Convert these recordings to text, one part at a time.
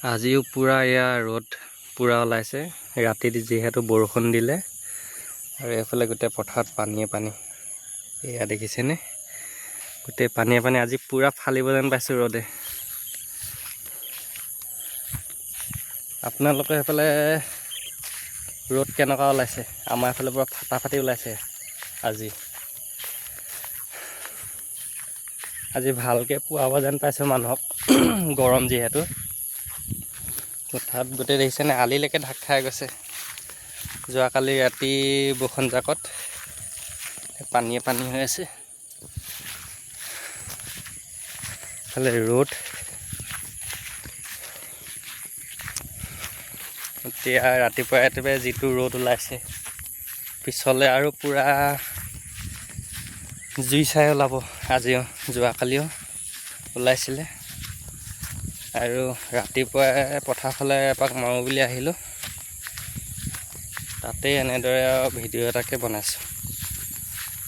আজিও পুৰা এয়া ৰ'দ পুৰা ওলাইছে ৰাতি যিহেতু বৰষুণ দিলে আৰু এফালে গোটেই পথাৰত পানীয়ে পানী এয়া দেখিছেনে গোটেই পানীয়ে পানী আজি পুৰা ফালিব যেন পাইছোঁ ৰ'দে আপোনালোকে এফালে ৰ'দ কেনেকুৱা ওলাইছে আমাৰ এফালে পুৰা ফাটাফাটি ওলাইছে আজি ভালকে পুৱাব যেন পাইছোঁ মানুহক গৰম যিহেতু পথাৰত গোটেই দেখিছেনে আলিলৈকে ঢাক খাই গৈছে যোৱাকালি ৰাতি বৰষুণ জাকত পানীয়ে পানী হৈ আছে ফালে ৰ'দ এতিয়া ৰাতিপুৱা যিটো ৰ'দ ওলাইছে পিছলৈ আৰু পুৰা জুই চাই ওলাব আজিও যোৱাকালিও ওলাইছিলে আৰু ৰাতিপুৱাই পথাৰ ফালে এপাক মাৰোঁ বুলি আহিলোঁ তাতে এনেদৰে ভিডিঅ' এটাকে বনাইছোঁ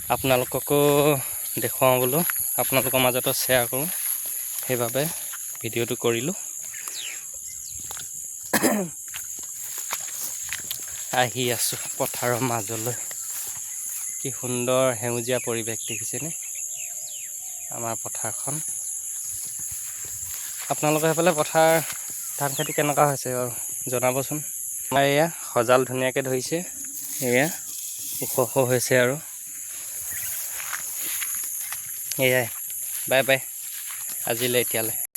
আপোনালোককো দেখুৱাওঁ বোলো আপোনালোকৰ মাজতো শ্বেয়াৰ কৰোঁ সেইবাবে ভিডিঅ'টো কৰিলোঁ আহি আছোঁ পথাৰৰ মাজলৈ কি সুন্দৰ সেউজীয়া পৰিৱেশ দেখিছেনে আমাৰ পথাৰখন আপোনালোকৰ সেইফালে পথাৰ ধান খেতি কেনেকুৱা হৈছে বাৰু জনাবচোন আমাৰ এয়া সজাল ধুনীয়াকৈ ধৰিছে এয়া ওখ ওখ হৈছে আৰু এয়াই বাই বাই আজিলৈ এতিয়ালৈ